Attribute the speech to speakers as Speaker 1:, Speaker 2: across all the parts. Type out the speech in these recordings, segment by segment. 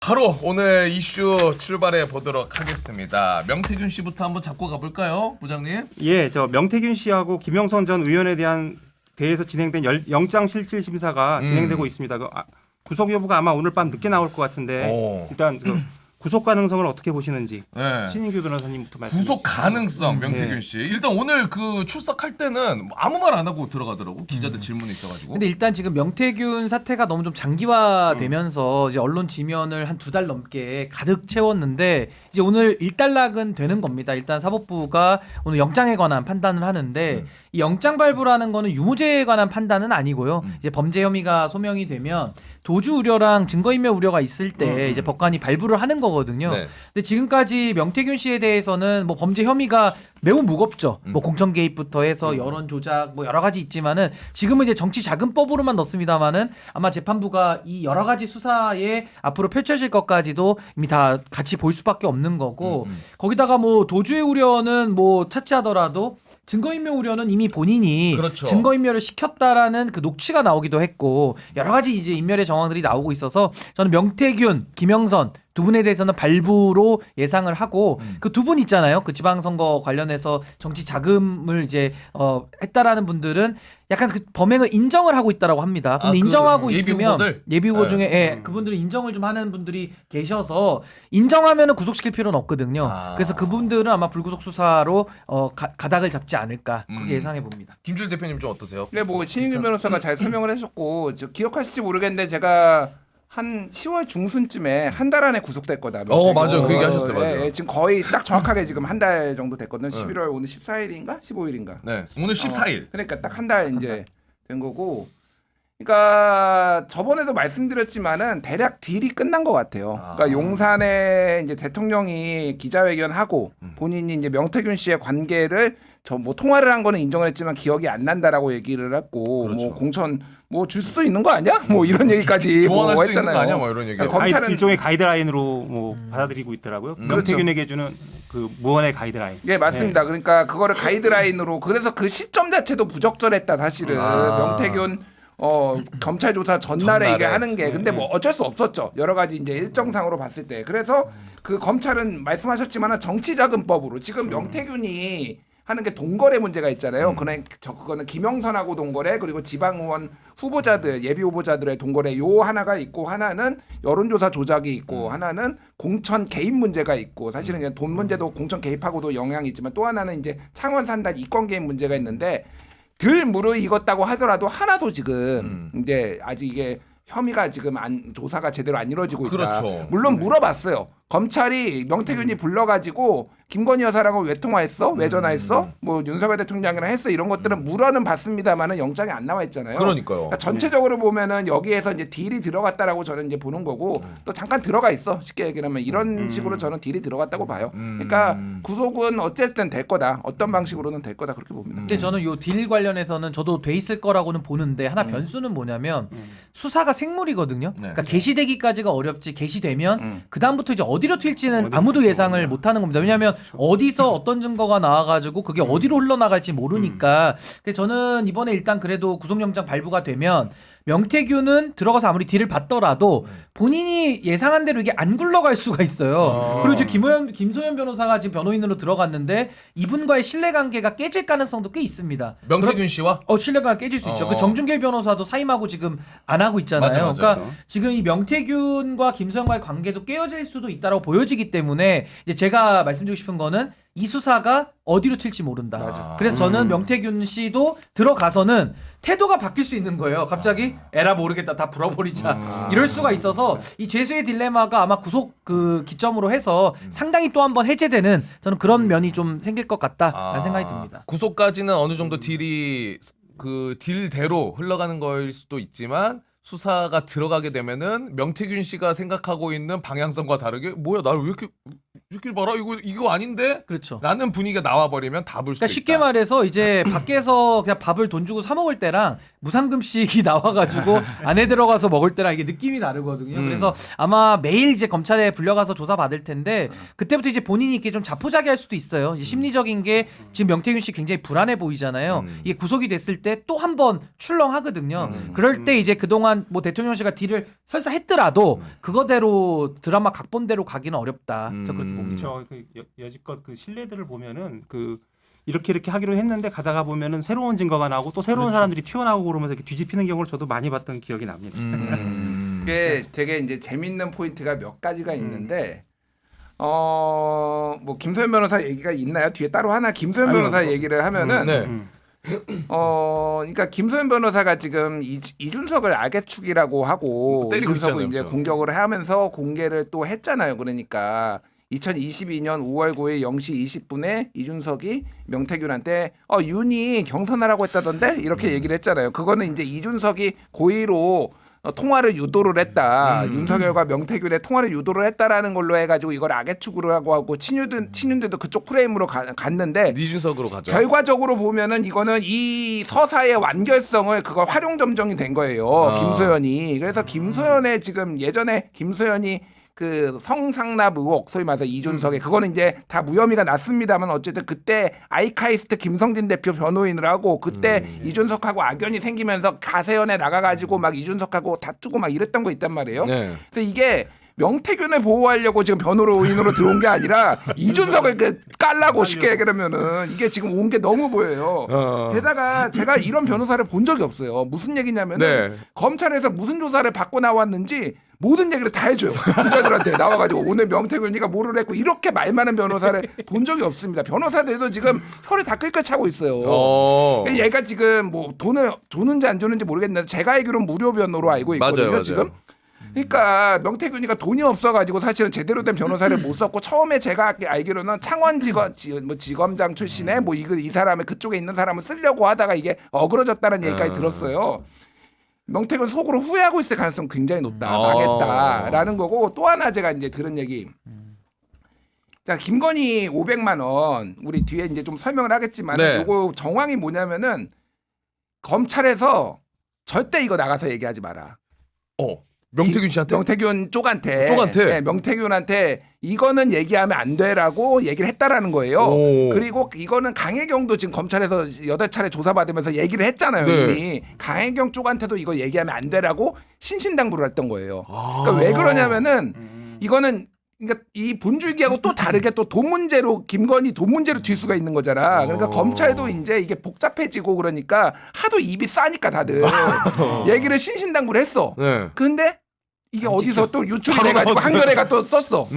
Speaker 1: 바로 오늘 이슈 출발해 보도록 하겠습니다. 명태균 씨부터 한번 잡고 가볼까요, 부장님?
Speaker 2: 예, 저 명태균 씨하고 김영선 전 의원에 대해서 진행된 영장 실질 심사가 진행되고 있습니다. 구속 여부가 아마 오늘 밤 늦게 나올 것 같은데 일단 구속 가능성을 어떻게 보시는지 신인규 변호사님부터 말씀.
Speaker 1: 구속 가능성 명태균 씨. 일단 오늘 그 출석할 때는 아무 말 안 하고 들어가더라고. 기자들 질문이 있어가지고.
Speaker 3: 근데 일단 지금 명태균 사태가 너무 좀 장기화되면서 이제 언론 지면을 한 2달 넘게 가득 채웠는데 이제 오늘 일단락은 되는 겁니다. 일단 사법부가 오늘 영장에 관한 판단을 하는데 이 영장 발부라는 거는 유무죄에 관한 판단은 아니고요. 이제 범죄 혐의가 소명이 되면 도주 우려랑 증거인멸 우려가 있을 때 이제 법관이 발부를 하는 거거든요.
Speaker 1: 네.
Speaker 3: 근데 지금까지 명태균 씨에 대해서는 뭐 범죄 혐의가 매우 무겁죠. 뭐 공천 개입부터 해서 여론 조작 뭐 여러 가지 있지만은 지금은 이제 정치 자금법으로만 넣습니다만은 아마 재판부가 이 여러 가지 수사에 앞으로 펼쳐질 것까지도 이미 다 같이 볼 수밖에 없는 거고 거기다가 뭐 도주의 우려는 뭐 차치하더라도 증거인멸 우려는 이미 본인이
Speaker 1: 그렇죠.
Speaker 3: 증거인멸을 시켰다라는 그 녹취가 나오기도 했고 여러 가지 이제 인멸의 정황들이 나오고 있어서 저는 명태균, 김영선 두 분에 대해서는 발부로 예상을 하고 그 두 분 있잖아요. 그 지방선거 관련해서 정치 자금을 이제 했다라는 분들은 약간 그 범행을 인정을 하고 있다라고 합니다. 근데 인정하고
Speaker 1: 예비
Speaker 3: 있으면
Speaker 1: 후보들?
Speaker 3: 예비 후보 중에 그분들은 인정을 좀 하는 분들이 계셔서 인정하면은 구속시킬 필요는 없거든요. 그래서 그분들은 아마 불구속 수사로 가닥을 잡지 않을까 그렇게 예상해 봅니다.
Speaker 1: 김주일 대표님 좀 어떠세요?
Speaker 4: 네, 뭐 신인규 변호사가 잘 설명을 해줬고 저 기억하실지 모르겠는데 제가 한 10월 중순쯤에 한 달 안에 구속될 거다.
Speaker 1: 맞아요. 그 얘기 하셨어요. 맞아요.
Speaker 4: 지금 거의 딱 정확하게 지금 한 달 정도 됐거든요. 11월 오늘 14일인가? 15일인가?
Speaker 1: 네. 오늘 14일.
Speaker 4: 그러니까 딱 한 달 이제 된 거고. 그러니까 저번에도 말씀드렸지만은 대략 딜이 끝난 것 같아요. 그러니까 용산에 이제 대통령이 기자회견하고 본인이 이제 명태균 씨의 관계를 저 뭐 통화를 한 거는 인정을 했지만 기억이 안 난다라고 얘기를 했고
Speaker 1: 그렇죠.
Speaker 4: 뭐 공천 뭐 줄 수도 있는 거 아니야? 뭐 이런 얘기까지
Speaker 1: 조언할
Speaker 4: 뭐
Speaker 1: 수도 있는
Speaker 4: 했잖아요.
Speaker 1: 거 아니야? 뭐 이런 얘기.
Speaker 4: 검찰은
Speaker 2: 일종의 가이드라인으로 뭐 받아들이고 있더라고요. 명태균에게 주는 그 무언의 가이드라인.
Speaker 4: 예, 맞습니다. 그러니까 그거를 가이드라인으로 그래서 그 시점 자체도 부적절했다 사실은. 명태균 검찰 조사 전날에 이게 하는 게 근데 뭐 어쩔 수 없었죠. 여러 가지 이제 일정상으로 봤을 때. 그래서 그 검찰은 말씀하셨지만 정치자금법으로 지금 명태균이 하는 게 동거래 문제가 있잖아요. 그거는 김영선하고 동거래 그리고 지방의원 후보자들 예비 후보자들의 동거래 요 하나가 있고 하나는 여론조사 조작이 있고 하나는 공천 개입 문제가 있고 사실은 그냥 돈 문제도 공천 개입하고도 영향이 있지만 또 하나는 이제 창원 산단 이권 개입 문제가 있는데 덜 무르익었다고 하더라도 하나도 지금 이제 아직 이게 혐의가 지금 조사가 제대로 안 이루어지고 있다.
Speaker 1: 그렇죠.
Speaker 4: 물론 물어봤어요. 검찰이 명태균이 불러가지고 김건희 여사랑은 왜 통화했어? 왜 전화했어? 뭐 윤석열 대통령이랑 했어? 이런 것들은 물어는 봤습니다만은 영장이 안 나와 있잖아요.
Speaker 1: 그러니까요.
Speaker 4: 전체적으로 보면은 여기에서 이제 딜이 들어갔다라고 저는 이제 보는 거고 또 잠깐 들어가 있어. 쉽게 얘기하면 이런 식으로 저는 딜이 들어갔다고 봐요. 그러니까 구속은 어쨌든 될 거다. 어떤 방식으로는 될 거다 그렇게 봅니다.
Speaker 3: 근데 저는 요 딜 관련해서는 저도 돼 있을 거라고는 보는데 하나 변수는 뭐냐면 수사가 생물이거든요. 그러니까 개시되기까지가 어렵지 개시되면 그 다음부터 이제 어디로 튈지는 아무도 예상을 못하는 겁니다. 왜냐하면 어디서 어떤 증거가 나와가지고 그게 어디로 흘러나갈지 모르니까. 그래서 저는 이번에 일단 그래도 구속영장 발부가 되면 명태균은 들어가서 아무리 딜을 받더라도 본인이 예상한 대로 이게 안 굴러갈 수가 있어요. 그리고 이제 김소연 변호사가 지금 변호인으로 들어갔는데 이분과의 신뢰관계가 깨질 가능성도 꽤 있습니다.
Speaker 1: 명태균 씨와?
Speaker 3: 신뢰가 깨질 수 있죠. 그 정준길 변호사도 사임하고 지금 안 하고 있잖아요.
Speaker 1: 맞아.
Speaker 3: 그러니까 지금 이 명태균과 김소연과의 관계도 깨어질 수도 있다고 보여지기 때문에 이제 제가 말씀드리고 싶은 거는 이 수사가 어디로 튈지 모른다. 그래서 저는 명태균 씨도 들어가서는 태도가 바뀔 수 있는 거예요. 갑자기 에라 모르겠다 다 불어버리자 이럴 수가 있어서 이 죄수의 딜레마가 아마 구속 그 기점으로 해서 상당히 또 한 번 해제되는 저는 그런 면이 좀 생길 것 같다라는 생각이 듭니다.
Speaker 1: 구속까지는 어느 정도 딜이 그 딜대로 흘러가는 거일 수도 있지만 수사가 들어가게 되면은 명태균 씨가 생각하고 있는 방향성과 다르게 뭐야 나를 왜 이렇게 봐라 이거 아닌데?
Speaker 3: 그렇죠.
Speaker 1: 라는 분위기가 나와버리면 다 불 수도
Speaker 3: 그러니까 쉽게
Speaker 1: 있다.
Speaker 3: 말해서 이제 밖에서 그냥 밥을 돈 주고 사 먹을 때랑 무상급식이 나와가지고 안에 들어가서 먹을 때랑 이게 느낌이 다르거든요. 그래서 아마 매일 이제 검찰에 불려가서 조사 받을 텐데 그때부터 이제 본인이 이렇게 좀 자포자기할 수도 있어요. 이제 심리적인 게 지금 명태균 씨 굉장히 불안해 보이잖아요. 이게 구속이 됐을 때 또 한 번 출렁하거든요. 그럴 때 이제 그동안 뭐 대통령실가 딜을 설사 했더라도 그거대로 드라마 각본대로 가기는 어렵다. 저 그렇게 봅니다.
Speaker 2: 저 여지껏 그 신뢰들을 보면은 이렇게 하기로 했는데 가다가 보면은 새로운 증거가 나오고 또 새로운 사람들이 튀어나오고 그러면서 이렇게 뒤집히는 경우를 저도 많이 봤던 기억이 납니다.
Speaker 4: 이게 되게 이제 재밌는 포인트가 몇 가지가 있는데 뭐 김소연 변호사 얘기가 있나요? 뒤에 따로 하나 김소연 변호사 얘기를 하면은
Speaker 1: 네.
Speaker 4: 그러니까 김소연 변호사가 지금 이준석을 악의축이라고 하고
Speaker 1: 때리고
Speaker 4: 이준석을
Speaker 1: 있잖아요,
Speaker 4: 이제
Speaker 1: 그래서.
Speaker 4: 공격을 하면서 공개를 또 했잖아요. 그러니까 2022년 5월 9일 0시 20분에 이준석이 명태균한테 윤이 경선하라고 했다던데 이렇게 얘기를 했잖아요. 그거는 이제 이준석이 고의로 통화를 유도를 했다. 윤석열과 명태균의 통화를 유도를 했다라는 걸로 해가지고 이걸 악의축으로 하고 친윤들도 그쪽 프레임으로 갔는데
Speaker 1: 이준석으로 가죠.
Speaker 4: 결과적으로 보면은 이거는 이 서사의 완결성을 그걸 활용점정이 된 거예요. 김소연이. 그래서 김소연의 지금 예전에 김소연이 그 성상납 의혹 소위 말해서 이준석의 그거는 이제 다 무혐의가 났습니다만 어쨌든 그때 아이카이스트 김성진 대표 변호인을 하고 그때 이준석하고 악연이 생기면서 가세연에 나가가지고 막 이준석하고 다투고 막 이랬던 거 있단 말이에요.
Speaker 1: 네.
Speaker 4: 그래서 이게 명태균을 보호하려고 지금 변호인으로 들어온 게 아니라 이준석을 깔라고 쉽게 얘기하면은 이게 지금 온 게 너무 보여요. 게다가 제가 이런 변호사를 본 적이 없어요. 무슨 얘기냐면은
Speaker 1: 네.
Speaker 4: 검찰에서 무슨 조사를 받고 나왔는지 모든 얘기를 다 해줘요. 기자들한테 나와가지고 오늘 명태균이가 뭐를 했고 이렇게 말 많은 변호사를 본 적이 없습니다. 변호사들도 지금 혀를 다 끌끌 차고 있어요. 얘가 지금 뭐 돈을 주는지 안 주는지 모르겠는데 제가 알기로는 무료 변호로 알고 있거든요.
Speaker 1: 맞아요.
Speaker 4: 지금. 그러니까 명태균이가 돈이 없어가지고 사실은 제대로 된 변호사를 못 썼고 처음에 제가 알기로는 지검장 출신의 뭐 이 사람을 그쪽에 있는 사람을 쓰려고 하다가 이게 어그러졌다는 얘기까지 들었어요. 명태균 속으로 후회하고 있을 가능성 굉장히 높다. 망했다라는 거고 또 하나 제가 이제 들은 얘기. 자 김건희 500만 원 우리 뒤에 이제 좀 설명을 하겠지만
Speaker 1: 네.
Speaker 4: 요거 정황이 뭐냐면은 검찰에서 절대 이거 나가서 얘기하지 마라.
Speaker 1: 명태균 씨한테?
Speaker 4: 명태균 쪽한테
Speaker 1: 쪽한테?
Speaker 4: 명태균한테 이거는 얘기하면 안 돼라고 얘기를 했다라는 거예요.
Speaker 1: 오.
Speaker 4: 그리고 이거는 강혜경도 지금 검찰에서 8차례 조사받으면서 얘기를 했잖아요.
Speaker 1: 네.
Speaker 4: 이미 강혜경 쪽한테도 이거 얘기하면 안 돼라고 신신당부를 했던 거예요. 그러니까 왜 그러냐면은 이거는 그러니까 이 본줄기하고 또 다르게 또 돈 문제로 김건희 돈 문제로 튈 수가 있는 거잖아. 그러니까 검찰도 이제 이게 복잡해지고 그러니까 하도 입이 싸니까 다들 얘기를 신신당부를 했어.
Speaker 1: 네.
Speaker 4: 근데 이게 어디서 또 유출이 돼가지고 한겨레가 또 썼어.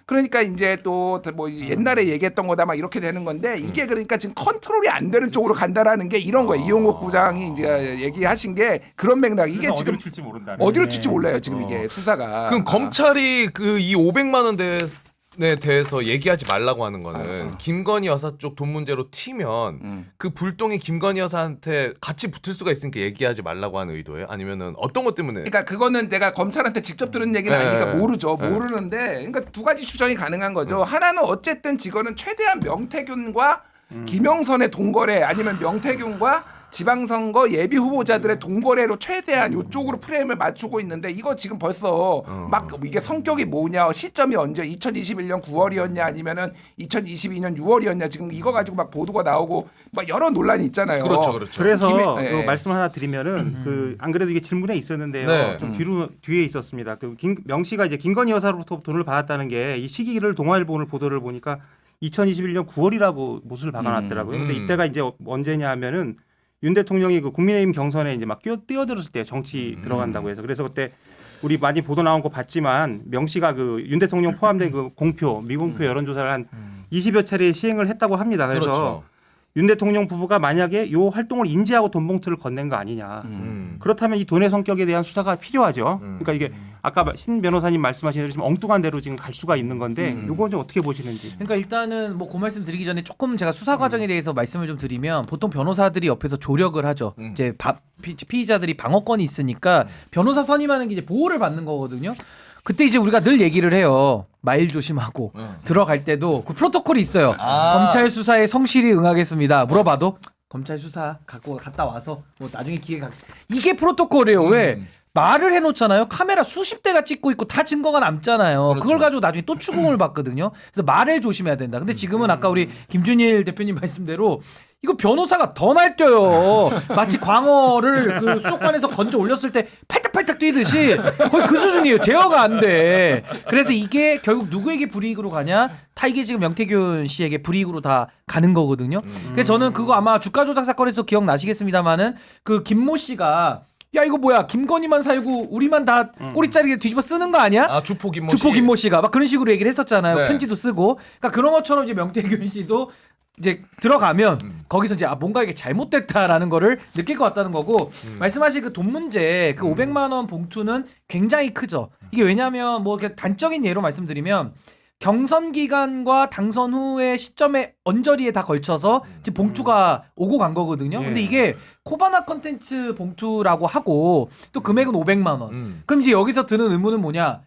Speaker 4: 그러니까 이제 또 뭐 옛날에 얘기했던 거다 막 이렇게 되는 건데 이게 그러니까 지금 컨트롤이 안 되는 쪽으로 간다라는 게 이런 거예요. 이용욱 부장이 이제 얘기하신 게 그런 맥락. 이게 지금
Speaker 2: 어디로 튈지 모른다.
Speaker 4: 어디로 튈지 몰라요. 지금 이게 수사가.
Speaker 1: 그럼 검찰이 그 이 500만 원에 대해서 얘기하지 말라고 하는 거는 김건희 여사 쪽 돈 문제로 튀면 그 불똥이 김건희 여사한테 같이 붙을 수가 있으니까 얘기하지 말라고 하는 의도예요? 아니면은 어떤 것 때문에?
Speaker 4: 그러니까 그거는 내가 검찰한테 직접 들은 얘기는
Speaker 1: 네.
Speaker 4: 아니니까 모르죠. 모르는데 그러니까 두 가지 추정이 가능한 거죠. 하나는 어쨌든 지금은 최대한 명태균과 김영선의 동거래 아니면 명태균과 지방선거 예비 후보자들의 동거래로 최대한 이쪽으로 프레임을 맞추고 있는데 이거 지금 벌써 막 이게 성격이 뭐냐 시점이 언제 2021년 9월이었냐 아니면은 2022년 6월이었냐 지금 이거 가지고 막 보도가 나오고 막 여러 논란이 있잖아요.
Speaker 1: 그렇죠, 그렇죠.
Speaker 2: 그래서
Speaker 4: 네.
Speaker 2: 그 말씀 하나 드리면은 그 안 그래도 이게 질문에 있었는데요.
Speaker 1: 네.
Speaker 2: 좀 뒤에 있었습니다. 그 명 씨가 이제 김건희 여사로부터 돈을 받았다는 게 이 시기를 동아일보 오늘 보도를 보니까 2021년 9월이라고 못을 박아놨더라고요. 근데 이때가 이제 언제냐 하면은 윤 대통령이 그 국민의힘 경선에 이제 막 뛰어들었을 때 정치 들어간다고 해서 그래서 그때 우리 많이 보도 나온 거 봤지만 명 씨가 그 윤 대통령 포함된 그 공표 미공표 여론조사를 한 20여 차례 시행을 했다고 합니다. 그래서
Speaker 1: 그렇죠.
Speaker 2: 윤 대통령 부부가 만약에 요 활동을 인지하고 돈 봉투를 건넨 거 아니냐. 그렇다면 이 돈의 성격에 대한 수사가 필요하죠. 그러니까 이게 아까 신 변호사님 말씀하신 대로 지금 엉뚱한 대로 지금 갈 수가 있는 건데 요건 좀 어떻게 보시는지.
Speaker 3: 그러니까 일단은 뭐 그 말씀 드리기 전에 조금 제가 수사 과정에 대해서 말씀을 좀 드리면 보통 변호사들이 옆에서 조력을 하죠. 이제 피의자들이 방어권이 있으니까 변호사 선임하는 게 이제 보호를 받는 거거든요. 그때 이제 우리가 늘 얘기를 해요. 말 조심하고 들어갈 때도 그 프로토콜이 있어요. 검찰 수사에 성실히 응하겠습니다. 물어봐도 검찰 수사 갖고 갔다 와서 뭐 나중에 이게 프로토콜이에요. 왜 말을 해놓잖아요. 카메라 수십 대가 찍고 있고 다 증거가 남잖아요.
Speaker 1: 그렇죠.
Speaker 3: 그걸 가지고 나중에 또 추궁을 받거든요. 그래서 말을 조심해야 된다. 근데 지금은 아까 우리 김준일 대표님 말씀대로 이거 변호사가 더 날뛰어요. 마치 광어를 그 수족관에서 건져 올렸을 때 팔딱팔딱 뛰듯이 거의 그 수준이에요. 제어가 안 돼. 그래서 이게 결국 누구에게 불이익으로 가냐? 다 이게 지금 명태균 씨에게 불이익으로 다 가는 거거든요. 그래서 저는 그거 아마 주가 조작 사건에서 기억나시겠습니다만은 그 김모 씨가 야 이거 뭐야 김건희만 살고 우리만 다 꼬리자르게 뒤집어 쓰는 거 아니야?
Speaker 1: 아 주포 김모 씨.
Speaker 3: 주포 김모 씨가 막 그런 식으로 얘기를 했었잖아요.
Speaker 1: 네.
Speaker 3: 편지도 쓰고. 그러니까 그런 것처럼 이제 명태균 씨도 이제 들어가면 거기서 이제 뭔가 이게 잘못됐다라는 거를 느낄 것 같다는 거고 말씀하신 그 돈 문제 그 500만 원 봉투는 굉장히 크죠. 이게 왜냐하면 뭐 이렇게 단적인 예로 말씀드리면 경선 기간과 당선 후의 시점에 언저리에 다 걸쳐서 지금 봉투가 오고 간 거거든요.
Speaker 2: 예.
Speaker 3: 근데 이게 코바나 컨텐츠 봉투라고 하고 또 금액은 500만 원. 그럼 이제 여기서 드는 의문은 뭐냐?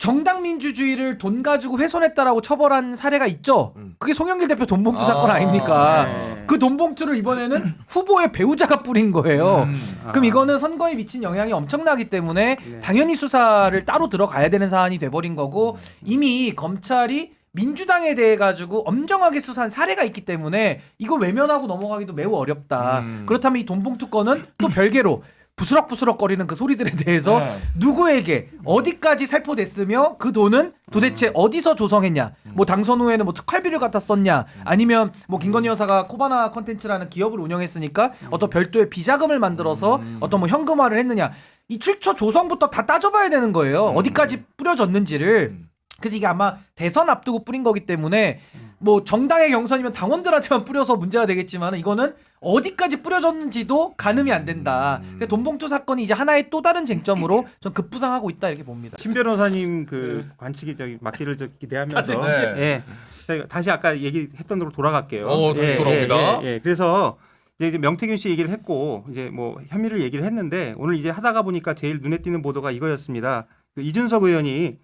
Speaker 3: 정당 민주주의를 돈 가지고 훼손했다라고 처벌한 사례가 있죠. 그게 송영길 대표 돈봉투 사건 아닙니까?
Speaker 2: 네.
Speaker 3: 그 돈봉투를 이번에는 후보의 배우자가 뿌린 거예요. 그럼 이거는 선거에 미친 영향이 엄청나기 때문에
Speaker 2: 네.
Speaker 3: 당연히 수사를 따로 들어가야 되는 사안이 돼버린 거고 이미 검찰이 민주당에 대해 가지고 엄정하게 수사한 사례가 있기 때문에 이거 외면하고 넘어가기도 매우 어렵다. 그렇다면 이 돈봉투 건은 또 별개로 부스럭부스럭거리는 그 소리들에 대해서
Speaker 2: 네.
Speaker 3: 누구에게 어디까지 살포됐으며 그 돈은 도대체 어디서 조성했냐 뭐 당선 후에는 뭐 특활비를 갖다 썼냐 아니면 뭐 김건희 여사가 코바나 컨텐츠라는 기업을 운영했으니까 어떤 별도의 비자금을 만들어서 어떤 뭐 현금화를 했느냐 이 출처 조성부터 다 따져봐야 되는 거예요. 어디까지 뿌려졌는지를. 그래서 이게 아마 대선 앞두고 뿌린 거기 때문에 뭐 정당의 경선이면 당원들한테만 뿌려서 문제가 되겠지만 이거는 어디까지 뿌려졌는지도 가늠이 안 된다. 그러니까 돈봉투 사건이 이제 하나의 또 다른 쟁점으로 좀 급부상하고 있다 이렇게 봅니다.
Speaker 2: 신 변호사님 그 관측이 저기 맞기를 기대하면서
Speaker 1: 네.
Speaker 2: 예. 저희가 다시 아까 얘기했던 대로 돌아갈게요.
Speaker 1: 다시 돌아옵니다.
Speaker 2: 예. 그래서 이제 명태균 씨 얘기를 했고 이제 뭐 혐의를 얘기를 했는데 오늘 이제 하다가 보니까 제일 눈에 띄는 보도가 이거였습니다. 그 이준석 의원이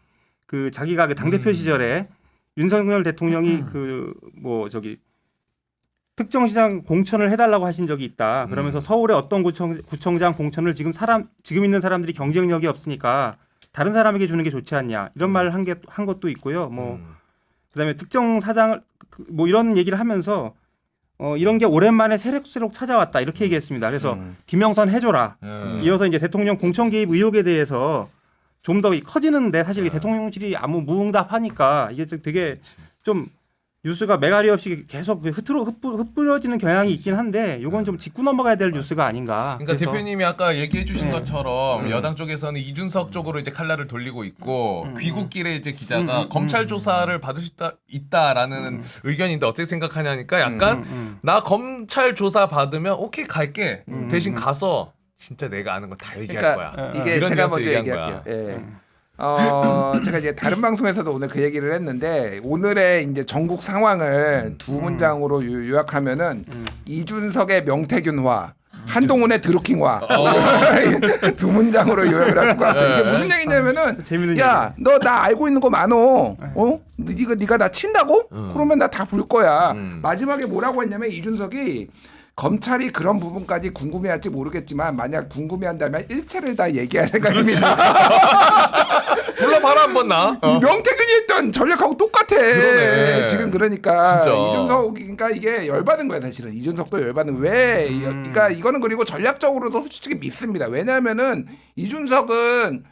Speaker 2: 그 자기가 그 당대표 시절에 윤석열 대통령이 그 뭐 저기 특정시장 공천을 해달라고 하신 적이 있다. 그러면서 서울의 어떤 구청장 공천을 지금 있는 사람들이 경쟁력이 없으니까 다른 사람에게 주는 게 좋지 않냐 이런 말을 한 것도 있고요. 뭐 그다음에 특정 사장을 뭐 이런 얘기를 하면서 이런 게 오랜만에 새록새록 찾아왔다 이렇게 얘기했습니다. 그래서 김영선 해줘라. 이어서 이제 대통령 공천 개입 의혹에 대해서 좀 더 커지는데 사실 대통령실이 아무 무응답하니까 이게 되게 좀 뉴스가 매가리 없이 계속 흩뿌려지는 경향이 있긴 한데 이건 좀 짚고 넘어가야 될 뉴스가 아닌가.
Speaker 1: 그러니까
Speaker 2: 그래서
Speaker 1: 대표님이 아까 얘기해 주신 것처럼 여당 쪽에서는 이준석 쪽으로 이제 칼날을 돌리고 있고 귀국길에 이제 기자가 검찰 조사를 받을 수 있다라는 의견인데 어떻게 생각하냐니까 약간 나 검찰 조사 받으면 오케이 갈게. 대신 가서 진짜 내가 아는 거 다 얘기할 거야.
Speaker 4: 이게
Speaker 1: 이런
Speaker 4: 제가
Speaker 1: 뉘앙스
Speaker 4: 먼저
Speaker 1: 얘기한
Speaker 4: 얘기할게요.
Speaker 1: 거야.
Speaker 4: 예. 제가 이제 다른 방송에서도 오늘 그 얘기를 했는데 오늘의 이제 전국 상황을 두 문장으로 요약하면은 이준석의 명태균화, 한동훈의 드루킹화 두 문장으로 요약을 할 것 같아요. 이게 무슨 얘기냐면은
Speaker 2: 재밌는
Speaker 4: 야, 너 나 알고 있는 거 많어. 네가 나 친다고? 그러면 나 다 불 거야. 마지막에 뭐라고 했냐면 이준석이 검찰이 그런 부분까지 궁금해할지 모르겠지만 만약 궁금해한다면 일체를 다 얘기할 생각입니다.
Speaker 1: 불러봐라 한번 나.
Speaker 4: 이 명태균이 했던 전략하고 똑같아.
Speaker 1: 그러네.
Speaker 4: 지금 그러니까
Speaker 1: 진짜.
Speaker 4: 이준석 그러니까 이게 열받은 거야 사실은. 이준석도 열받는 왜? 그러니까 이거는 그리고 전략적으로도 솔직히 믿습니다. 왜냐하면은 이준석은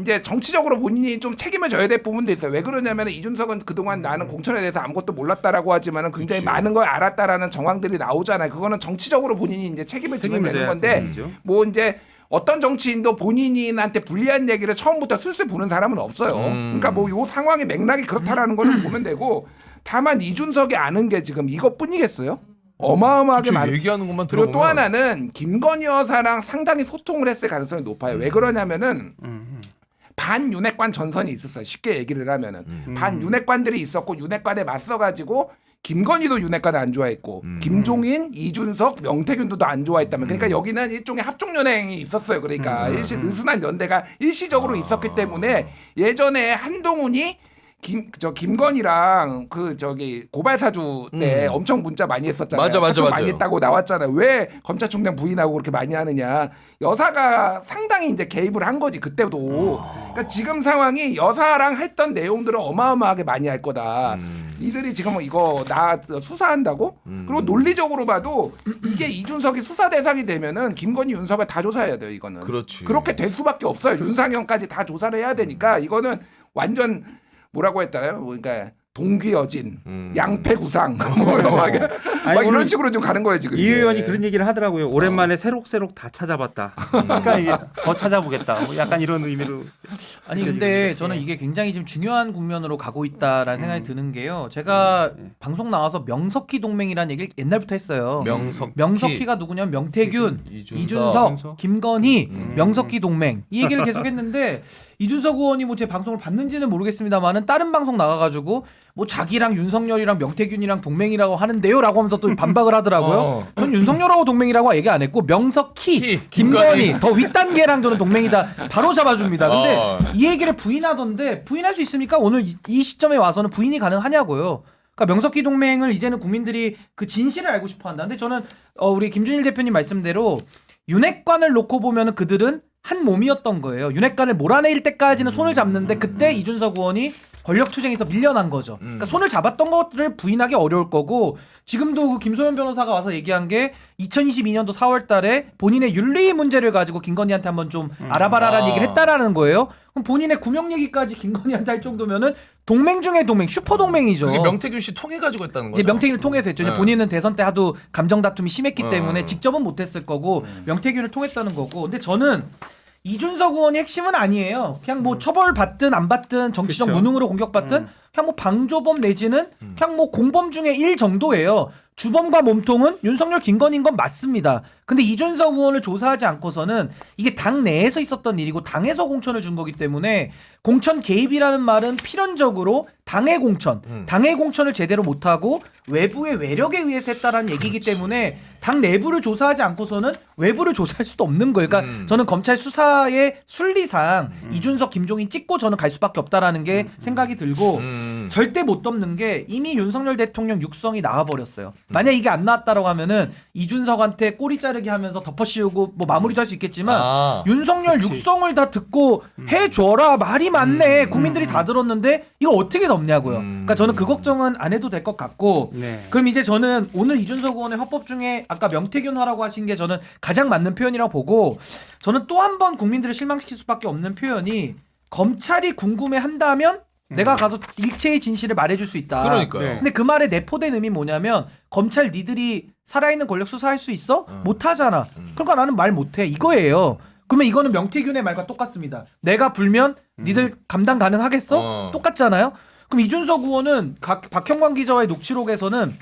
Speaker 4: 이제 정치적으로 본인이 좀 책임을 져야 될 부분도 있어요. 왜 그러냐면 이준석은 그동안 나는 공천에 대해서 아무것도 몰랐다라고 하지만은 굉장히 많은 걸 알았다라는 정황들이 나오잖아요. 그거는 정치적으로 본인이 이제 책임을 지면 되는 건데
Speaker 2: 부분이죠.
Speaker 4: 뭐 이제 어떤 정치인도 본인한테 불리한 얘기를 처음부터 술술 부는 사람은 없어요. 그러니까 뭐 요 상황의 맥락이 그렇다라는 거를 보면 되고 다만 이준석이 아는 게 지금 이것뿐이겠어요? 어마어마하게
Speaker 1: 그쵸,
Speaker 4: 많은.
Speaker 1: 얘기하는 것만
Speaker 4: 그리고
Speaker 1: 들어보면
Speaker 4: 또 하나는 김건희 여사랑 상당히 소통을 했을 가능성이 높아요. 왜 그러냐면은 반윤핵관 전선이 있었어요. 쉽게 얘기를 하면은 반윤핵관들이 있었고 윤핵관에 맞서가지고 김건희도 윤핵관을 안 좋아했고 김종인, 이준석, 명태균도 안 좋아했다면 그러니까 여기는 일종의 합종연행이 있었어요. 그러니까 느슨한 연대가 일시적으로 있었기 때문에 예전에 한동훈이 김건희랑 그 저기 고발 사주 때 엄청 문자 많이 했었잖아요.
Speaker 1: 맞아.
Speaker 4: 많이 했다고 나왔잖아요. 왜 검찰총장 부인하고 그렇게 많이 하느냐. 여사가 상당히 이제 개입을 한 거지 그때도. 그러니까 지금 상황이 여사랑 했던 내용들을 어마어마하게 많이 할 거다. 이들이 지금 이거 나 수사한다고? 그리고 논리적으로 봐도 이게 이준석이 수사 대상이 되면은 김건희, 윤석을 다 조사해야 돼요. 이거는.
Speaker 1: 그렇지.
Speaker 4: 그렇게 될 수밖에 없어요. 윤상현까지 다 조사를 해야 되니까 이거는 완전 뭐라고 했잖아요. 그러니까 동귀여진, 양패구상 막 이런 식으로 좀 가는 거예요 지금.
Speaker 2: 이 의원이 그런 얘기를 하더라고요. 오랜만에 새록새록 다 찾아봤다. 그러니까 이게 더 찾아보겠다. 뭐 약간 이런 의미로.
Speaker 3: 아니 근데 저는 이게 굉장히 지금 중요한 국면으로 가고 있다라는 생각이 드는 게요. 제가 방송 나와서 명석희 동맹이라는 얘기를 옛날부터 했어요. 명석희가 누구냐면 명태균, 이준석, 김건희, 명석희 동맹 이 얘기를 계속했는데 이준석 의원이 뭐 제 방송을 봤는지는 모르겠습니다만은 다른 방송 나가가지고 뭐 자기랑 윤석열이랑 명태균이랑 동맹이라고 하는데요라고 하면서 또 반박을 하더라고요. 전 윤석열하고 동맹이라고 얘기 안 했고 명석희, 김건희 더 윗단계랑 저는 동맹이다 바로 잡아줍니다. 근데 이 얘기를 부인하던데 부인할 수 있습니까? 오늘 이 시점에 와서는 부인이 가능하냐고요. 그러니까 명석희 동맹을 이제는 국민들이 그 진실을 알고 싶어한다. 근데 저는 우리 김준일 대표님 말씀대로 윤핵관을 놓고 보면은 그들은 한 몸이었던 거예요. 윤핵관을 몰아낼 때까지는 손을 잡는데 그때 이준석 의원이 권력투쟁에서 밀려난 거죠. 그러니까 손을 잡았던 것들을 부인하기 어려울 거고 지금도 그 김소연 변호사가 와서 얘기한 게 2022년도 4월 달에 본인의 윤리 문제를 가지고 김건희한테 한번 좀 알아봐라라는 얘기를 했다라는 거예요. 그럼 본인의 구명 얘기까지 김건희한테 할 정도면은 동맹 중에 동맹, 슈퍼 동맹이죠.
Speaker 1: 그게 명태균 씨 통해 가지고 했다는 거죠.
Speaker 3: 이제 명태균을 통해서 했죠.
Speaker 1: 네.
Speaker 3: 본인은 대선 때 하도 감정 다툼이 심했기 때문에 직접은 못했을 거고 명태균을 통했다는 거고. 근데 저는 이준석 의원이 핵심은 아니에요. 그냥 뭐 처벌 받든 안 받든 정치적
Speaker 2: 그쵸.
Speaker 3: 무능으로 공격받든 그냥 뭐 방조범 내지는 그냥 뭐 공범 중에 1 정도예요. 주범과 몸통은 윤석열, 김건희인 건 맞습니다. 근데 이준석 의원을 조사하지 않고서는 이게 당 내에서 있었던 일이고 당에서 공천을 준 거기 때문에 공천 개입이라는 말은 필연적으로 당의 공천, 당의 공천을 제대로 못하고 외부의 외력에 의해서 했다라는 얘기이기 때문에 당 내부를 조사하지 않고서는 외부를 조사할 수도 없는 거예요. 그러니까 저는 검찰 수사의 순리상 이준석, 김종인 찍고 저는 갈 수밖에 없다라는 게 생각이 들고 절대 못 덮는 게 이미 윤석열 대통령 육성이 나와버렸어요. 만약 이게 안 나왔다라고 하면은 이준석한테 꼬리 자르기 하면서 덮어씌우고 뭐 마무리도 할 수 있겠지만 윤석열 육성을 다 듣고 해줘라 말이 많네 국민들이 다 들었는데 이거 어떻게 덮냐고요. 그러니까 저는 그 걱정은 안 해도 될 것 같고
Speaker 2: 네.
Speaker 3: 그럼 이제 저는 오늘 이준석 의원의 화법 중에 아까 명태균화라고 하신 게 저는 가장 맞는 표현이라고 보고 저는 또 한 번 국민들을 실망시킬 수밖에 없는 표현이 검찰이 궁금해한다면 내가 가서 일체의 진실을 말해줄 수 있다.
Speaker 1: 그러니까요.
Speaker 2: 네.
Speaker 3: 근데 그 말에 내포된 의미 뭐냐면 검찰 니들이 살아있는 권력 수사할 수 있어? 못하잖아. 그러니까 나는 말 못해. 이거예요. 그러면 이거는 명태균의 말과 똑같습니다. 내가 불면 니들 감당 가능하겠어? 똑같잖아요. 그럼 이준석 의원은 박형광 기자와의 녹취록에서는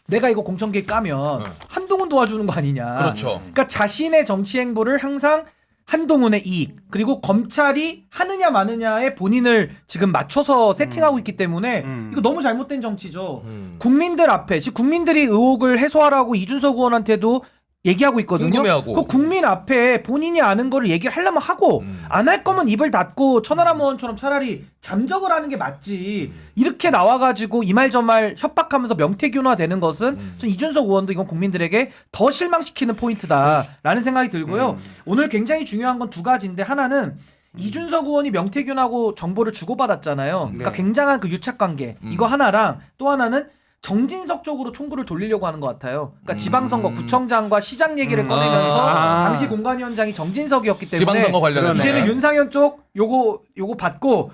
Speaker 3: 내가 이거 공천개입 까면 한동훈 도와주는 거 아니냐.
Speaker 1: 그렇죠.
Speaker 3: 그러니까 자신의 정치 행보를 항상 한동훈의 이익 그리고 검찰이 하느냐 마느냐에 본인을 지금 맞춰서 세팅하고 있기 때문에 이거 너무 잘못된 정치죠. 국민들 앞에 지금 국민들이 의혹을 해소하라고 이준석 의원한테도 얘기하고 있거든요.
Speaker 1: 궁금해하고.
Speaker 3: 그 국민 앞에 본인이 아는 거를 얘기를 하려면 하고 안 할 거면 입을 닫고 천하람 의원처럼 차라리 잠적을 하는 게 맞지. 이렇게 나와가지고 이 말 저 말 협박하면서 명태균화 되는 것은 전 이준석 의원도 이건 국민들에게 더 실망시키는 포인트다라는 생각이 들고요. 오늘 굉장히 중요한 건 두 가지인데 하나는 이준석 의원이 명태균하고 정보를 주고받았잖아요. 그러니까
Speaker 2: 네.
Speaker 3: 굉장한 그 유착관계 이거 하나랑 또 하나는 정진석 쪽으로 총구를 돌리려고 하는 것 같아요. 그러니까 지방선거 구청장과 시장 얘기를 꺼내면서 당시 공관위원장이 정진석이었기 때문에
Speaker 1: 지방선거 관련해서.
Speaker 3: 이제는 윤상현 쪽 요거 받고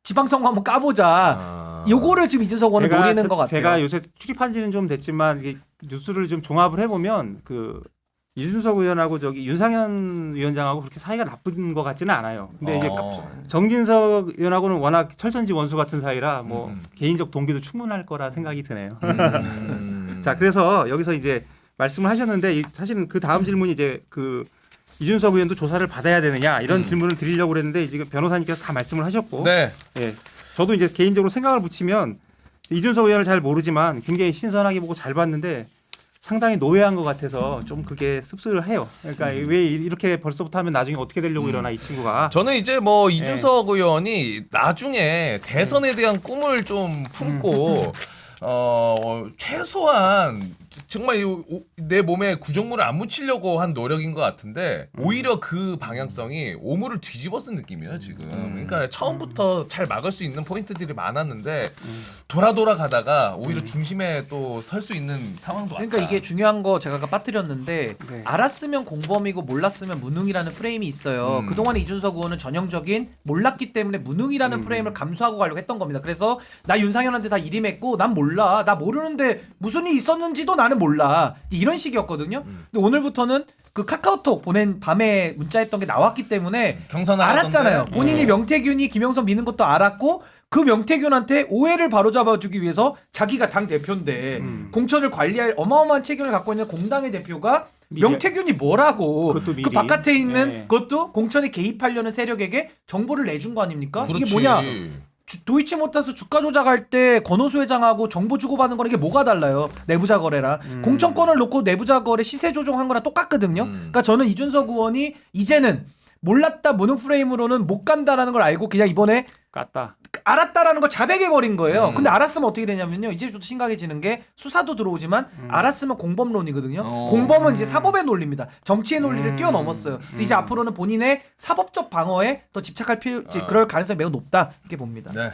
Speaker 3: 지방선거 한번 까보자. 요거를 지금 이준석 의원은 노리는 것 같아요.
Speaker 2: 제가 요새 출입한 지는 좀 됐지만 이게 뉴스를 좀 종합을 해보면 그 이준석 의원하고 저기 윤상현 위원장하고 그렇게 사이가 나쁜 것 같지는 않아요. 근데 이제 정진석 의원하고는 워낙 철천지 원수 같은 사이라 뭐 개인적 동기도 충분할 거라 생각이 드네요. 자, 그래서 여기서 이제 말씀을 하셨는데 사실은 그 다음 질문이 이제 그 이준석 의원도 조사를 받아야 되느냐 이런 질문을 드리려고 그랬는데 지금 변호사님께서 다 말씀을 하셨고,
Speaker 1: 네.
Speaker 2: 예, 저도 이제 개인적으로 생각을 붙이면 이준석 의원을 잘 모르지만 굉장히 신선하게 보고 잘 봤는데 상당히 노예한 것 같아서 좀 그게 씁쓸해요. 그러니까 왜 이렇게 벌써부터 하면 나중에 어떻게 되려고 이러나 이 친구가.
Speaker 1: 저는 이제 뭐 이준석 의원이 나중에 대선에 대한 꿈을 좀 품고 최소한 정말 내 몸에 구정물을 안 묻히려고 한 노력인 것 같은데 오히려 그 방향성이 오물을 뒤집어 쓴 느낌이에요 지금. 그러니까 처음부터 잘 막을 수 있는 포인트들이 많았는데 돌아 가다가 오히려 중심에 또 설 수 있는 상황도 왔다.
Speaker 3: 그러니까 이게 중요한 거 제가 아까 빠뜨렸는데
Speaker 2: 네.
Speaker 3: 알았으면 공범이고 몰랐으면 무능이라는 프레임이 있어요. 그동안 이준석 의원은 전형적인 몰랐기 때문에 무능이라는 프레임을 감수하고 가려고 했던 겁니다. 그래서 나 윤상현한테 다 일임했고 난 몰라. 나 모르는데 무슨 일이 있었는지도 나는 몰라. 이런 식이었거든요. 근데 오늘부터는 그 카카오톡 보낸 밤에 문자했던 게 나왔기 때문에 알았잖아요. 본인이 명태균이 김영선 미는 것도 알았고 그 명태균한테 오해를 바로잡아주기 위해서 자기가 당 대표인데 공천을 관리할 어마어마한 책임을 갖고 있는 공당의 대표가 명태균이 뭐라고
Speaker 2: 그것도 미리.
Speaker 3: 그 바깥에 있는
Speaker 2: 네.
Speaker 3: 그것도 공천에 개입하려는 세력에게 정보를 내준 거 아닙니까?
Speaker 1: 그렇지.
Speaker 3: 이게 뭐냐? 도이치모터스 주가 조작할 때 권오수 회장하고 정보 주고받는 거랑 이게 뭐가 달라요? 내부자 거래랑 공천권을 놓고 내부자 거래 시세 조정한 거랑 똑같거든요. 그러니까 저는 이준석 의원이 이제는 몰랐다 무능 프레임으로는 못 간다라는 걸 알고 그냥 이번에
Speaker 2: 깠다.
Speaker 3: 알았다라는 걸 자백해 버린 거예요. 근데 알았으면 어떻게 되냐면요. 이제부터 심각해지는 게 수사도 들어오지만 알았으면 공범론이거든요. 공범은 이제 사법의 논리입니다. 정치의 논리를 뛰어넘었어요. 그래서 이제 앞으로는 본인의 사법적 방어에 더 집착할 그럴 가능성이 매우 높다 이렇게 봅니다.
Speaker 1: 네.